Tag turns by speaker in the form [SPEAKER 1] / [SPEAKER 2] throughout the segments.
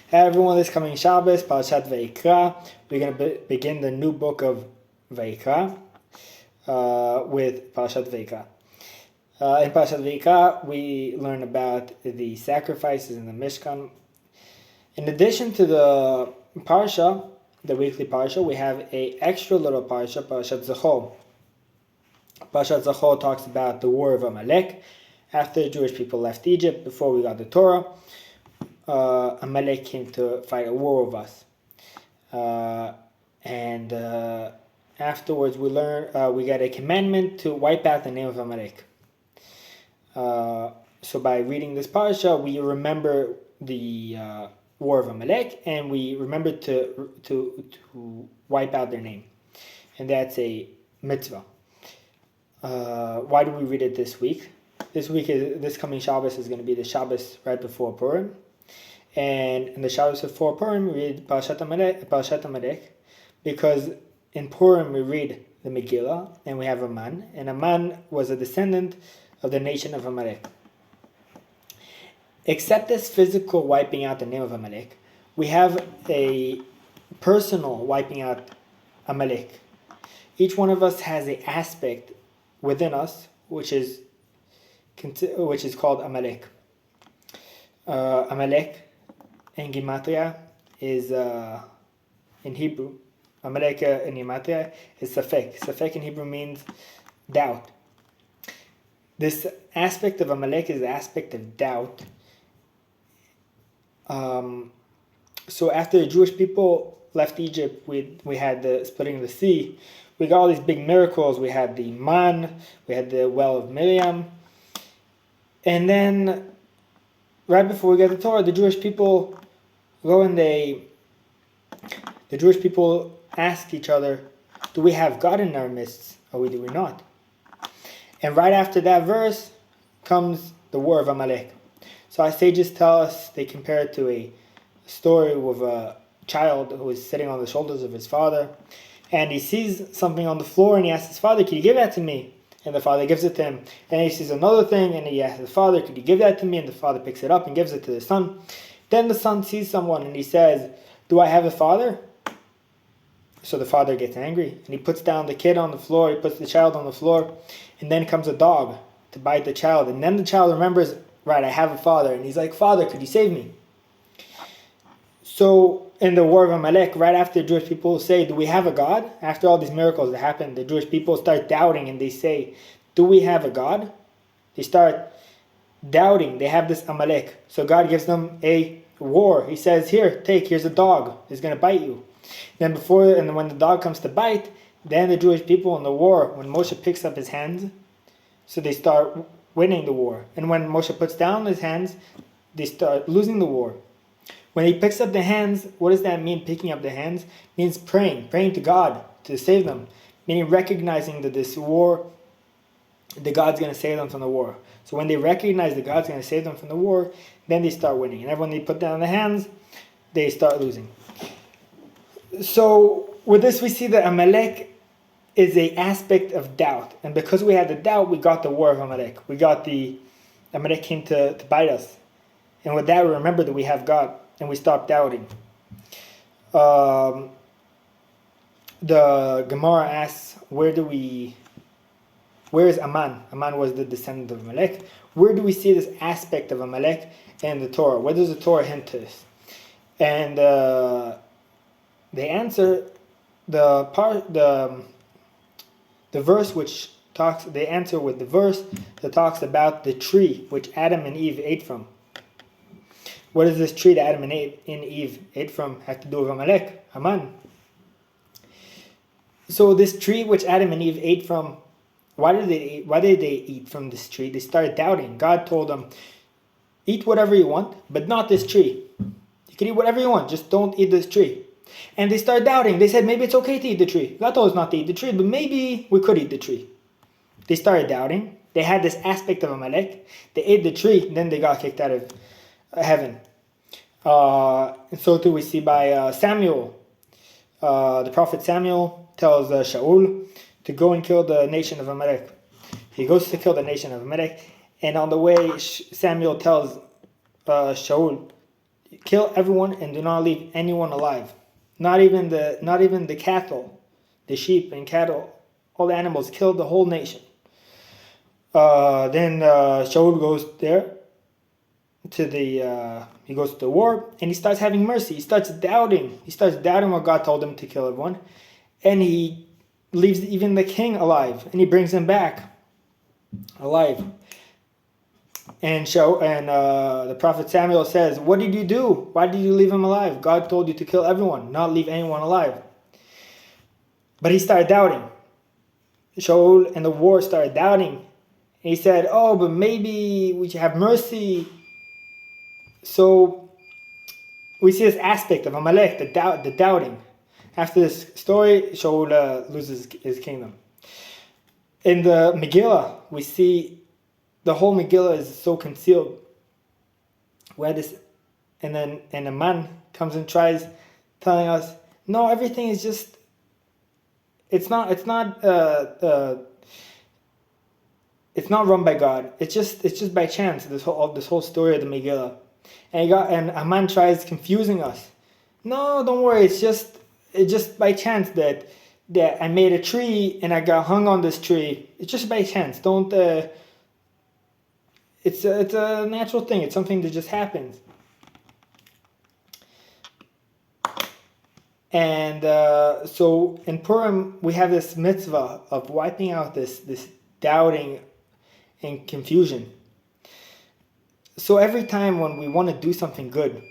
[SPEAKER 1] Hey everyone, this coming Shabbos, Parashat Vayikra. We're going to begin the new book of Vayikra with Parashat Vayikra. In Parashat Vayikra, we learn about the sacrifices in the Mishkan. In addition to the Parasha, the weekly Parasha, we have an extra little Parasha, Parashat Zachor. Parashat Zachor talks about the war of Amalek. After the Jewish people left Egypt, before we got the Torah, Amalek came to fight a war with us, and afterwards we get a commandment to wipe out the name of Amalek. So by reading this parasha, we remember the war of Amalek, and we remember to wipe out their name, and that's a mitzvah. Why do we read it this week? This coming Shabbos is going to be the Shabbos right before Purim. And in the Shabbos before Purim, we read Parashat Amalek, because in Purim we read the Megillah, and we have Aman, and Aman was a descendant of the nation of Amalek. Except this physical wiping out the name of Amalek, we have a personal wiping out Amalek. Each one of us has an aspect within us which is called Amalek. Amalek in Gematria is in Hebrew. Amalek in Gematria is Safek. Safek in Hebrew means doubt. This aspect of Amalek is the aspect of doubt. So after the Jewish people left Egypt, we had the splitting of the sea. We got all these big miracles. We had the man, we had the well of Miriam. And then right before we get the Torah, the Jewish people ask each other, do we have God in our midst, or do we not? And right after that verse comes the war of Amalek. So our sages tell us, they compare it to a story with a child who is sitting on the shoulders of his father, and he sees something on the floor, and he asks his father, can you give that to me? And the father gives it to him. And he sees another thing, and he asks the father, could you give that to me? And the father picks it up and gives it to the son. Then the son sees someone, and he says, do I have a father? So the father gets angry, and he puts down the kid on the floor, he puts the child on the floor, and then comes a dog to bite the child. And then the child remembers, right, I have a father. And he's like, Father, could you save me? So in the war of Amalek, right after the Jewish people say, do we have a God? After all these miracles that happen, the Jewish people start doubting, and they say, do we have a God? They start doubting. They have this Amalek. So God gives them a war. He says, here's a dog. He's going to bite you. Then when the dog comes to bite, then the Jewish people in the war, when Moshe picks up his hands, so they start winning the war. And when Moshe puts down his hands, they start losing the war. When he picks up the hands, what does that mean, picking up the hands? It means praying to God to save them. Meaning recognizing that this war, that God's going to save them from the war. So when they recognize that God's going to save them from the war, then they start winning. And when they put down the hands, they start losing. So with this we see that Amalek is an aspect of doubt. And because we had the doubt, we got the war of Amalek. Amalek came to bite us. And with that, we remember that we have God, and we stop doubting. The Gemara asks, where is Aman? Aman was the descendant of Amalek. Where do we see this aspect of Amalek in the Torah? Where does the Torah hint to this? And they answer the verse which talks. They answer with the verse that talks about the tree which Adam and Eve ate from. What does this tree that Adam and Eve ate from have to do with Amalek? Aman. So this tree which Adam and Eve ate from, why did they eat from this tree? They started doubting. God told them, eat whatever you want, but not this tree. You can eat whatever you want, just don't eat this tree. And they started doubting. They said, maybe it's okay to eat the tree. God told us not to eat the tree, but maybe we could eat the tree. They started doubting. They had this aspect of Amalek. They ate the tree, then they got kicked out of heaven. And so too we see by Samuel. The prophet Samuel tells Shaul to go and kill the nation of Amalek. He goes to kill the nation of Amalek, and on the way Samuel tells Shaul, kill everyone and do not leave anyone alive. Not even the cattle, the sheep and cattle, all the animals. Kill the whole nation. Then Shaul goes there he goes to the war, and he starts having mercy. He starts doubting what God told him to kill everyone, and he leaves even the king alive, and he brings him back alive. And the prophet Samuel says, "What did you do? Why did you leave him alive? God told you to kill everyone, not leave anyone alive." But he started doubting. Shaul and the war started doubting. And he said, "Oh, but maybe we should have mercy." So we see this aspect of Amalek, the doubting. After this story, Shaul loses his kingdom. In the Megillah, we see the whole Megillah is so concealed. Where this, and a man comes and tries telling us, no, everything is just. It's not run by God. It's just by chance. This whole story of the Megillah. And Haman tries confusing us. No, don't worry. It's just by chance that I made a tree and I got hung on this tree. It's just by chance. Don't. It's a natural thing. It's something that just happens. And so in Purim we have this mitzvah of wiping out this doubting and confusion. So every time when we want to do something good,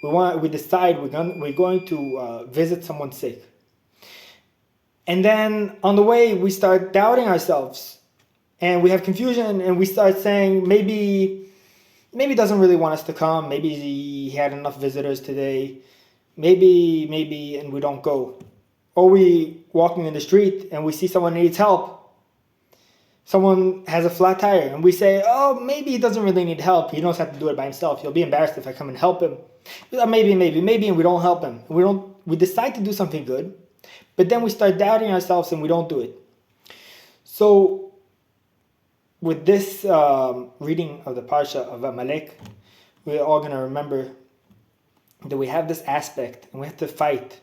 [SPEAKER 1] we decide we're going to visit someone sick, and then on the way we start doubting ourselves, and we have confusion, and we start saying maybe he doesn't really want us to come. Maybe he had enough visitors today. Maybe, and we don't go. Or we walking in the street and we see someone needs help. Someone has a flat tire, and we say, oh, maybe he doesn't really need help. He knows how to do it by himself. He'll be embarrassed if I come and help him. Maybe, and we don't help him. We decide to do something good, but then we start doubting ourselves and we don't do it. So, with this reading of the Parashat of Amalek, we're all going to remember that we have this aspect, and we have to fight.